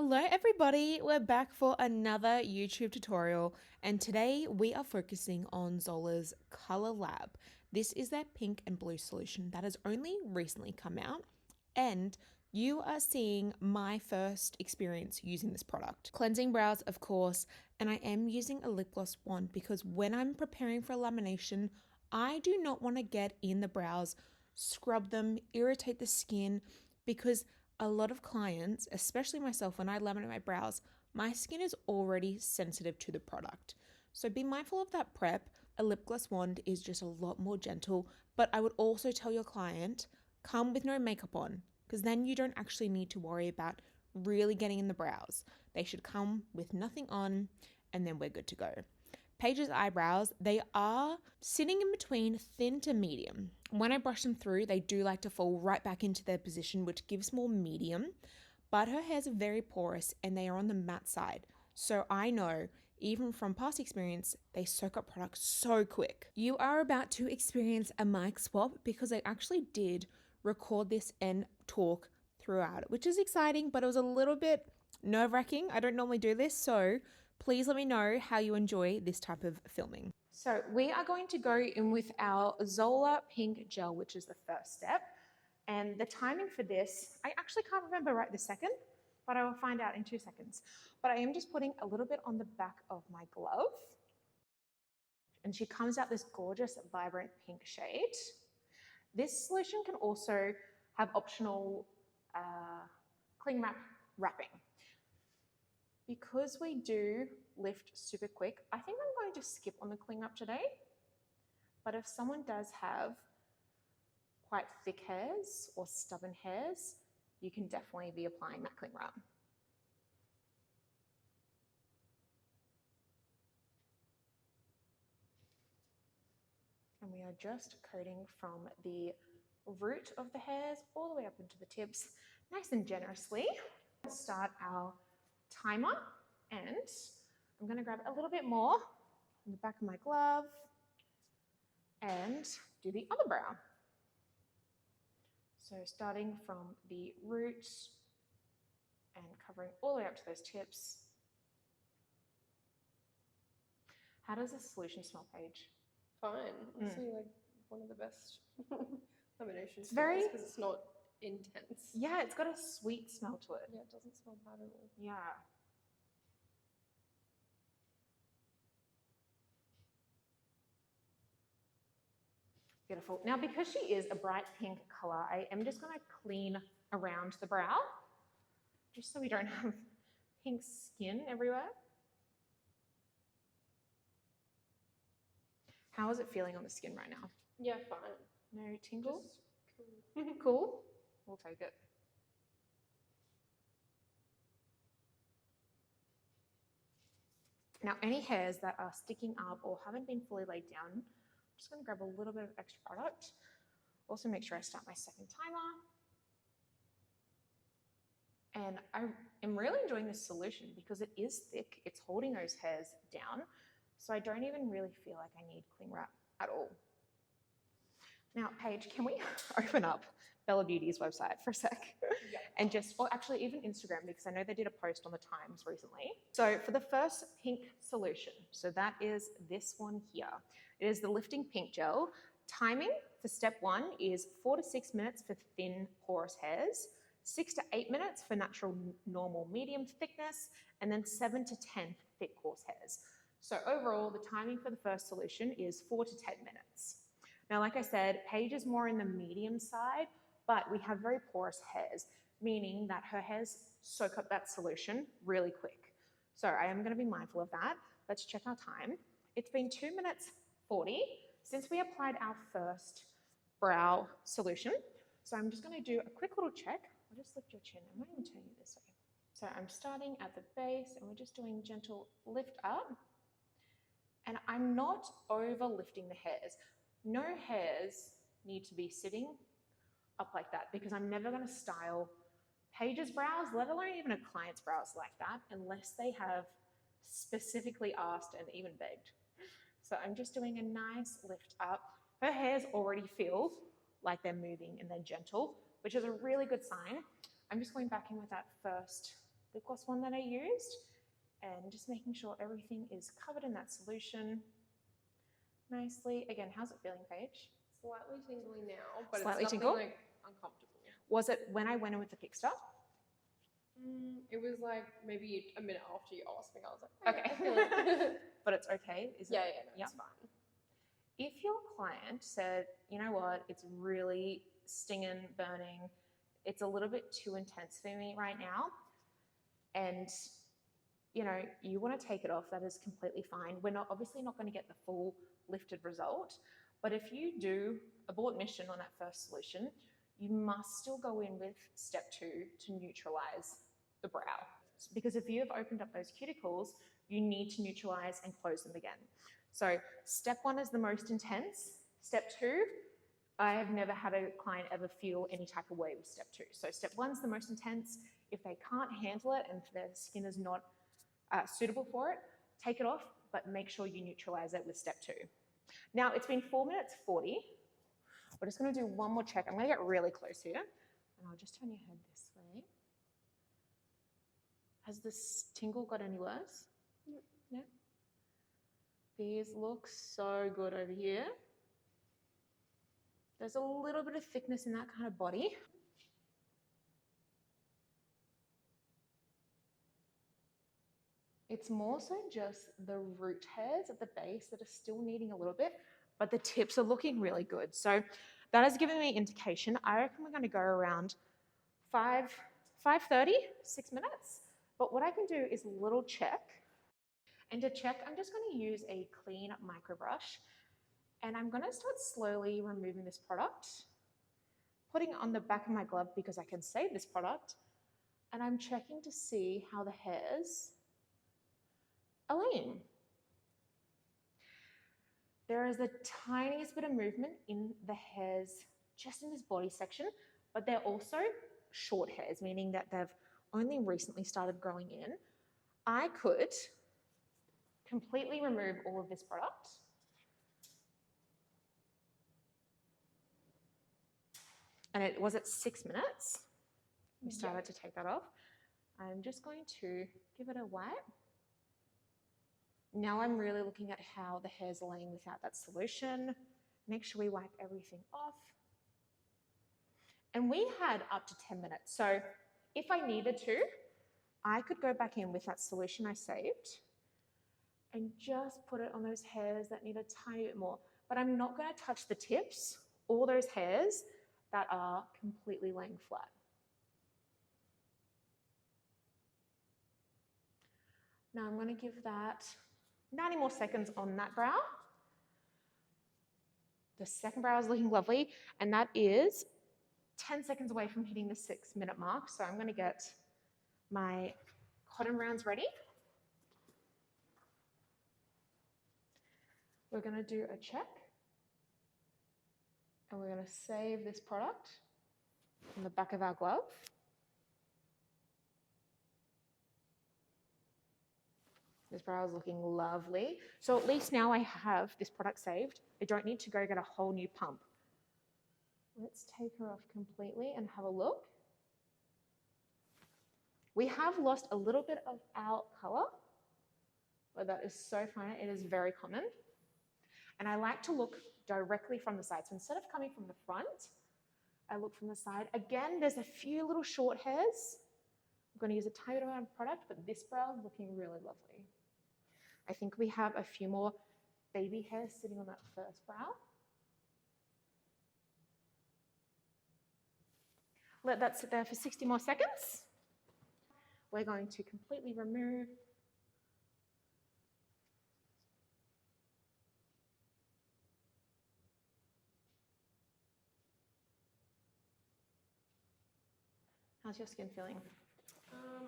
Hello everybody, we're back for another YouTube tutorial and today we are focusing on Zola's Color Lab. This is their pink and blue solution that has only recently come out and you are seeing my first experience using this product. Cleansing brows, of course, and I am using a lip gloss wand because when I'm preparing for lamination, I do not want to get in the brows, scrub them, irritate the skin because a lot of clients, especially myself, when I laminate my brows, my skin is already sensitive to the product. So be mindful of that prep. A lip gloss wand is just a lot more gentle, but I would also tell your client, come with no makeup on, because then you don't actually need to worry about really getting in the brows. They should come with nothing on, and then we're good to go. Paige's eyebrows, they are sitting in between thin to medium. When I brush them through, they do like to fall right back into their position, which gives more medium, but her hairs are very porous and they are on the matte side. So I know, even from past experience, they soak up product so quick. You are about to experience a mic swap because I actually did record this and talk throughout, which is exciting, but it was a little bit nerve-wracking. I don't normally do this, so please let me know how you enjoy this type of filming. So we are going to go in with our Zola pink gel, which is the first step. And the timing for this, I actually can't remember right this second, but I will find out in 2 seconds. But I am just putting a little bit on the back of my glove. And she comes out this gorgeous, vibrant pink shade. This solution can also have optional cling wrap wrapping. Because we do lift super quick, I think I'm going to skip on the cling wrap today. But if someone does have quite thick hairs or stubborn hairs, you can definitely be applying that cling wrap. And we are just coating from the root of the hairs all the way up into the tips, nice and generously. Let's start our timer, and I'm going to grab a little bit more on the back of my glove and do the other brow. So starting from the roots and covering all the way up to those tips. How does this solution smell, Paige? Fine. Honestly, like one of the best lamination It's very, because it's not intense. Yeah, it's got a sweet smell to it. Yeah, it doesn't smell bad at all. Yeah. Beautiful. Now, because she is a bright pink color, I am just going to clean around the brow, just so we don't have pink skin everywhere. How is it feeling on the skin right now? Yeah, fine. No tingle? Just cool. Cool? We'll take it. Now, any hairs that are sticking up or haven't been fully laid down, I'm just going to grab a little bit of extra product. Also make sure I start my second timer. And I am really enjoying this solution because it is thick. It's holding those hairs down. So I don't even really feel like I need cling wrap at all. Now, Paige, can we open up Bella Beauty's website for a sec? Yeah. And just, or actually even Instagram, because I know they did a post on the Times recently. So for the first pink solution, so that is this one here. It is the lifting pink gel. Timing for step 1 is 4 to 6 minutes for thin porous hairs, 6 to 8 minutes for natural normal medium thickness, and then 7 to 10 for thick coarse hairs. So overall, the timing for the first solution is 4 to 10 minutes. Now, like I said, Paige is more in the medium side, but we have very porous hairs, meaning that her hairs soak up that solution really quick. So I am going to be mindful of that. Let's check our time. It's been 2 minutes 40 since we applied our first brow solution. So I'm just going to do a quick little check. I'll just lift your chin. I might even turn you this way. So I'm starting at the base and we're just doing gentle lift up. And I'm not over lifting the hairs. No hairs need to be sitting up like that because I'm never going to style Paige's brows, let alone even a client's brows like that, unless they have specifically asked and even begged. So I'm just doing a nice lift up. Her hairs already feel like they're moving and they're gentle, which is a really good sign. I'm just going back in with that first lip gloss one that I used, and just making sure everything is covered in that solution nicely. Again, how's it feeling, Paige? Slightly tingly now, but Slightly it's nothing tingle? like uncomfortable. Was it when I went in with the Pixar? It was like maybe a minute after you asked me. I was like, Okay. I feel it. But it's okay, is it? Yeah, no, it's fine. If your client said, you know what, it's really stinging, burning, it's a little bit too intense for me right now, and you want to take it off, that is completely fine. We're obviously not going to get the full lifted result, but if you do abort mission on that first solution, you must still go in with step 2 to neutralize the brow. Because if you have opened up those cuticles, you need to neutralize and close them again. So step 1 is the most intense. Step 2, I have never had a client ever feel any type of way with step 2. So step 1 is the most intense. If they can't handle it and if their skin is not suitable for it, take it off, but make sure you neutralize it with step 2. Now it's been 4 minutes 40. We're just going to do one more check. I'm going to get really close here, and I'll just turn your head this way. Has this tingle got any worse? No. These look so good over here. There's a little bit of thickness in that kind of body. It's more so just the root hairs at the base that are still needing a little bit, but the tips are looking really good. So that has given me indication. I reckon we're going to go around 5:30, 6 minutes. But what I can do is a little check. And to check, I'm just going to use a clean micro brush, and I'm going to start slowly removing this product, putting it on the back of my glove because I can save this product, and I'm checking to see how the hairs are laying. There is the tiniest bit of movement in the hairs just in this body section, but they're also short hairs, meaning that they've only recently started growing in. I could completely remove all of this product. And it was at 6 minutes. We started to take that off. I'm just going to give it a wipe. Now I'm really looking at how the hairs are laying without that solution. Make sure we wipe everything off. And we had up to 10 minutes. So if I needed to, I could go back in with that solution I saved and just put it on those hairs that need a tiny bit more. But I'm not going to touch the tips or those hairs that are completely laying flat. Now I'm going to give that 90 more seconds on that brow. The second brow is looking lovely, and that is 10 seconds away from hitting the 6 minute mark. So I'm going to get my cotton rounds ready. We're going to do a check, and we're going to save this product on the back of our glove. This brow is looking lovely. So at least now I have this product saved. I don't need to go get a whole new pump. Let's take her off completely and have a look. We have lost a little bit of our color, but that is so fine. It is very common. And I like to look directly from the side. So instead of coming from the front, I look from the side. Again, there's a few little short hairs. I'm going to use a tiny bit of product, but this brow is looking really lovely. I think we have a few more baby hairs sitting on that first brow. Let that sit there for 60 more seconds. We're going to completely remove How's your skin feeling?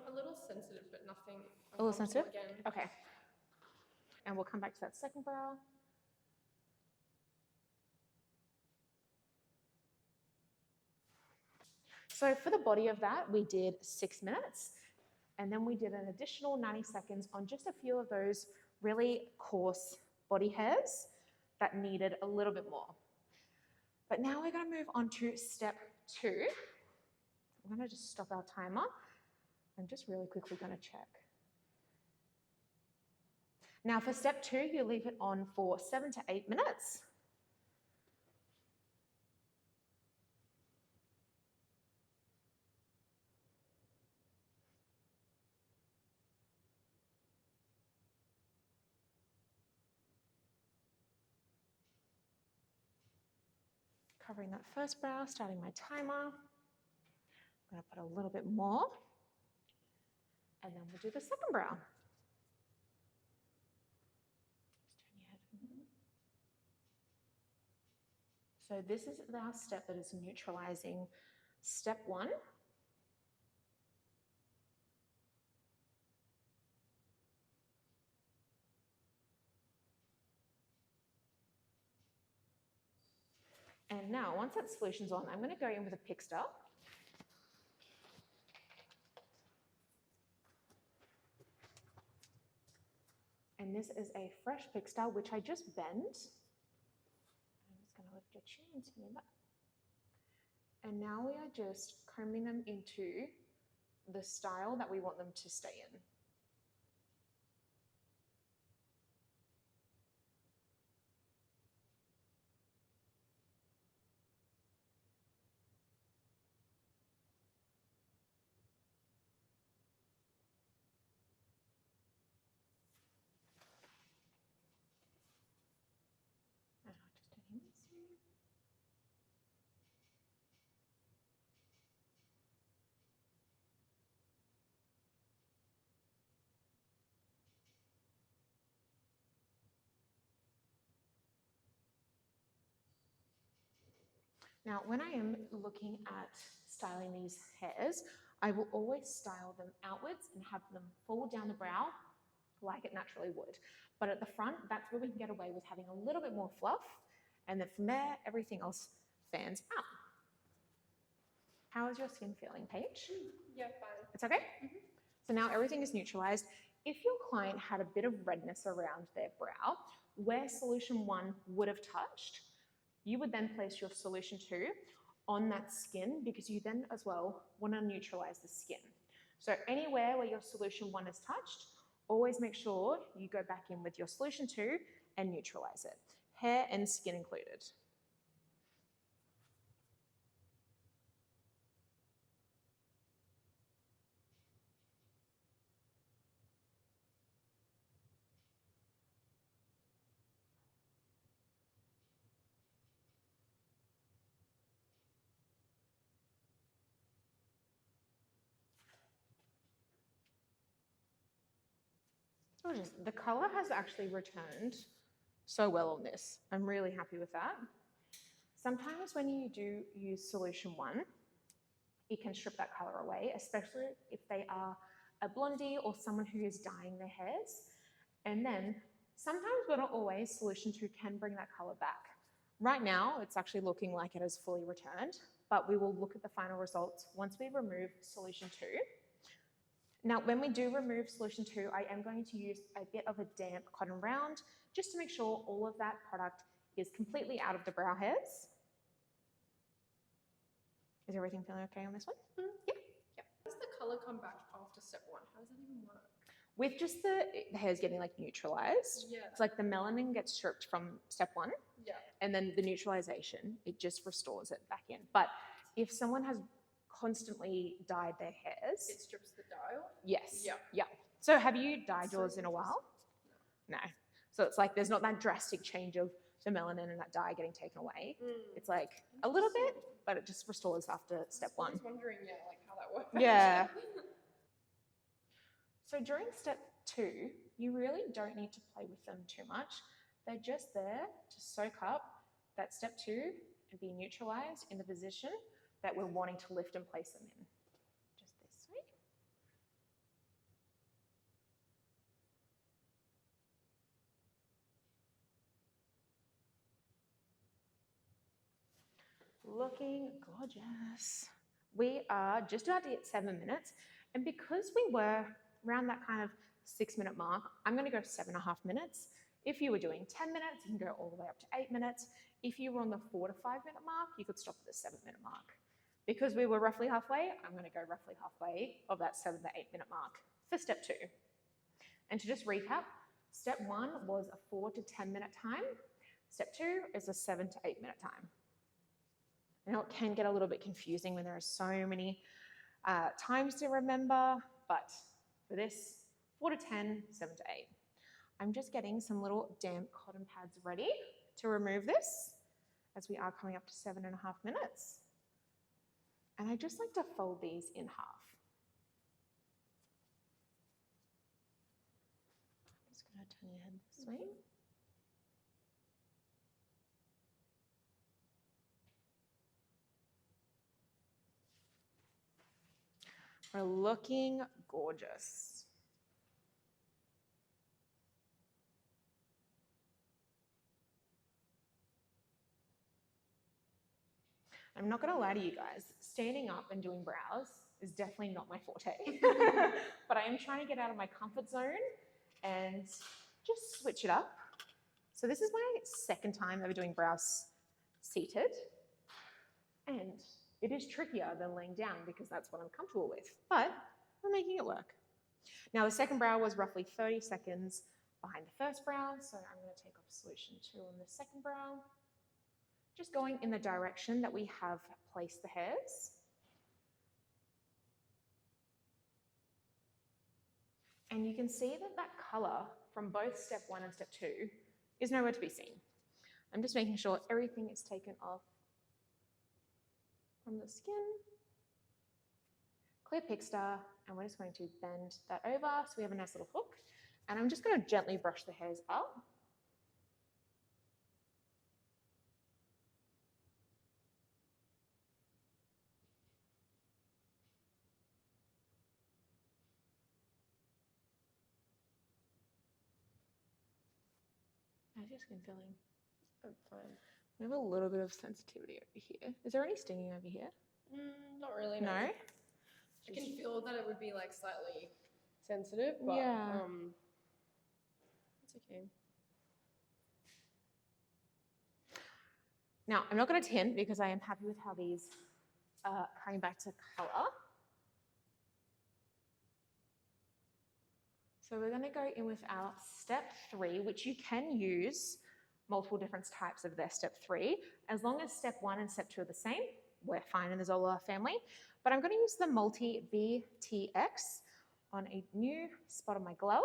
A little sensitive, but nothing. A little sensitive? Again. Okay. And we'll come back to that second brow. So for the body of that, we did 6 minutes, and then we did an additional 90 seconds on just a few of those really coarse body hairs that needed a little bit more. But now we're going to move on to step 2. I'm going to just stop our timer. I'm just really quickly going to check. Now for step 2, you leave it on for 7 to 8 minutes. Covering that first brow, starting my timer. I'm going to put a little bit more, and then we'll do the second brow. So this is our step that is neutralizing step 1. And now, once that solution's on, I'm going to go in with a pixter. And this is a fresh pixter, which I just bent. I'm just going to lift your chin and send that. And now we are just combing them into the style that we want them to stay in. Now, when I am looking at styling these hairs, I will always style them outwards and have them fall down the brow like it naturally would. But at the front, that's where we can get away with having a little bit more fluff. And then from there, everything else fans out. How is your skin feeling, Paige? Yeah, fine. It's okay? Mm-hmm. So now everything is neutralized. If your client had a bit of redness around their brow, where solution 1 would have touched, you would then place your solution 2 on that skin, because you then as well want to neutralize the skin. So anywhere where your solution 1 is touched, always make sure you go back in with your solution 2 and neutralize it. Hair and skin included. Gorgeous. The color has actually returned so well on this. I'm really happy with that. Sometimes when you do use solution 1, it can strip that color away, especially if they are a blondie or someone who is dyeing their hairs. And then sometimes, but not always, solution 2 can bring that color back. Right now, it's actually looking like it has fully returned, but we will look at the final results once we remove solution 2. Now, when we do remove solution 2, I am going to use a bit of a damp cotton round just to make sure all of that product is completely out of the brow hairs. Is everything feeling okay on this one? Mm-hmm. Yeah. Yeah. How does the color come back after step 1? How does that even work? With just the hairs getting like neutralized, yeah. It's like the melanin gets stripped from step 1, yeah. And then the neutralization, it just restores it back in. But if someone has constantly dyed their hairs, it strips the dye off? Yes. Yeah. Yeah. So have you dyed yours in a while? No. So it's like there's not that drastic change of the melanin and that dye getting taken away. It's like a little bit, but it just restores after step 1. I was wondering, like how that works. Yeah. So during step 2, you really don't need to play with them too much. They're just there to soak up that step 2 and be neutralized in the position that we're wanting to lift and place them in. Just this way. Looking gorgeous. We are just about to hit 7 minutes, and because we were around that kind of 6-minute mark, I'm going to go 7.5 minutes. If you were doing 10 minutes, you can go all the way up to 8 minutes. If you were on the 4 to 5 minute mark, you could stop at the 7-minute mark. Because we were roughly halfway, I'm going to go roughly halfway of that 7 to 8 minute mark for step 2. And to just recap, step 1 was a 4 to 10 minute time. Step 2 is a 7 to 8 minute time. Now it can get a little bit confusing when there are so many times to remember, but for this, 4 to 10, 7 to 8. I'm just getting some little damp cotton pads ready to remove this as we are coming up to 7.5 minutes. And I just like to fold these in half. I'm just going to turn your head this way. We're looking gorgeous. I'm not going to lie to you guys, standing up and doing brows is definitely not my forte. But I am trying to get out of my comfort zone and just switch it up. So this is my second time ever doing brows seated. And it is trickier than laying down because that's what I'm comfortable with. But we're making it work. Now the second brow was roughly 30 seconds behind the first brow. So I'm going to take off solution 2 on the second brow. Just going in the direction that we have placed the hairs. And you can see that that color from both step 1 and step 2 is nowhere to be seen. I'm just making sure everything is taken off from the skin. Clear pixter, and we're just going to bend that over so we have a nice little hook. And I'm just going to gently brush the hairs up. How's your skin feeling? I'm fine. We have a little bit of sensitivity over here. Is there any stinging over here? Not really. No? I can feel that it would be like slightly sensitive, but yeah. it's okay. Now, I'm not going to tint because I am happy with how these are coming back to color. So we're going to go in with our step 3, which you can use multiple different types of their step 3. As long as step 1 and step 2 are the same, we're fine in the Zola family. But I'm going to use the multi BTX on a new spot on my glove.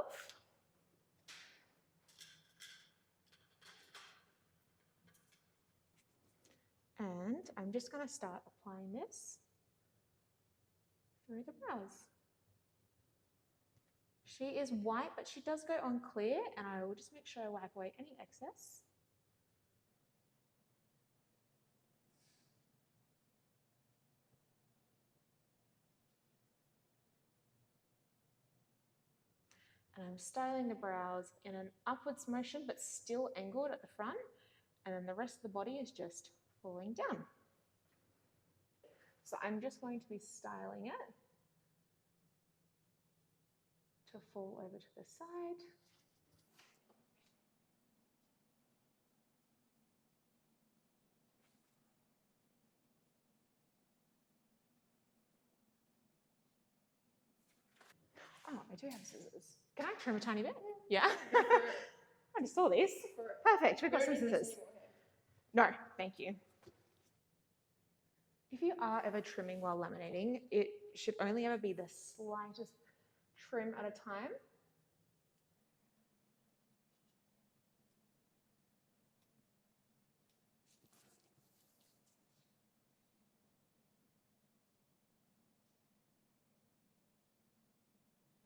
And I'm just going to start applying this through the brows. She is white, but she does go on clear, and I will just make sure I wipe away any excess. And I'm styling the brows in an upwards motion, but still angled at the front. And then the rest of the body is just falling down. So I'm just going to be styling it to fall over to the side. Oh, I do have scissors. Can I trim a tiny bit? Yeah. I just saw these. Perfect. We've got some scissors. No, thank you. If you are ever trimming while laminating, it should only ever be the slightest trim at a time.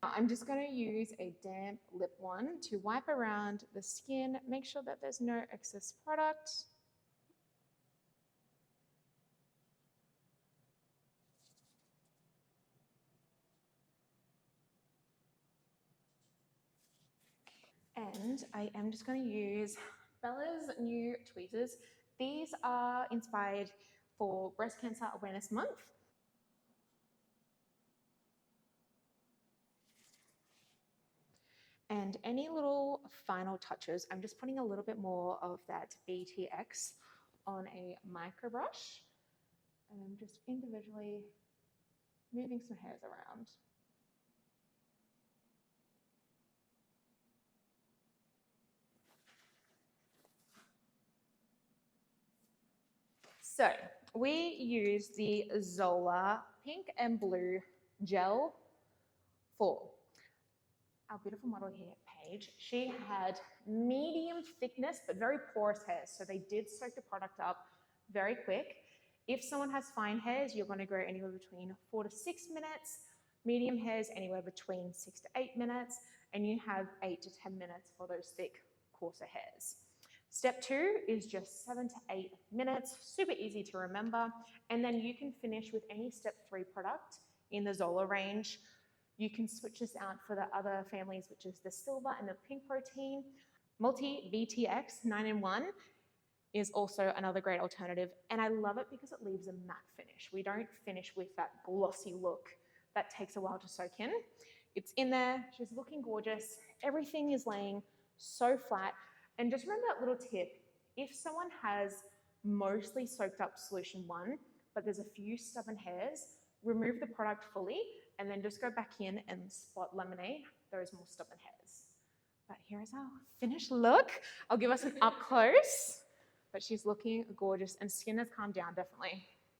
I'm just going to use a damp lip one to wipe around the skin, make sure that there's no excess product. And I am just going to use Bella's new tweezers. These are inspired for Breast Cancer Awareness Month. And any little final touches, I'm just putting a little bit more of that BTX on a micro brush. And I'm just individually moving some hairs around. So we use the Zola pink and blue gel for our beautiful model here, Paige. She had medium thickness but very porous hairs, so they did soak the product up very quick. If someone has fine hairs, you're going to go anywhere between 4 to 6 minutes, medium hairs anywhere between 6 to 8 minutes, and you have 8 to 10 minutes for those thick, coarser hairs. Step 2 is just 7 to 8 minutes, super easy to remember, and then you can finish with any step 3 product in the Zola range. You can switch this out for the other families, which is the silver and the pink protein. Multi BTX 9-in-1 is also another great alternative, and I love it because it leaves a matte finish. We don't finish with that glossy look that takes a while to soak in. It's in there, she's looking gorgeous, everything is laying so flat. And just remember that little tip, if someone has mostly soaked up solution 1, but there's a few stubborn hairs, remove the product fully and then just go back in and spot laminate those more stubborn hairs. But here is our finished look. I'll give us an up close, but she's looking gorgeous and skin has calmed down definitely.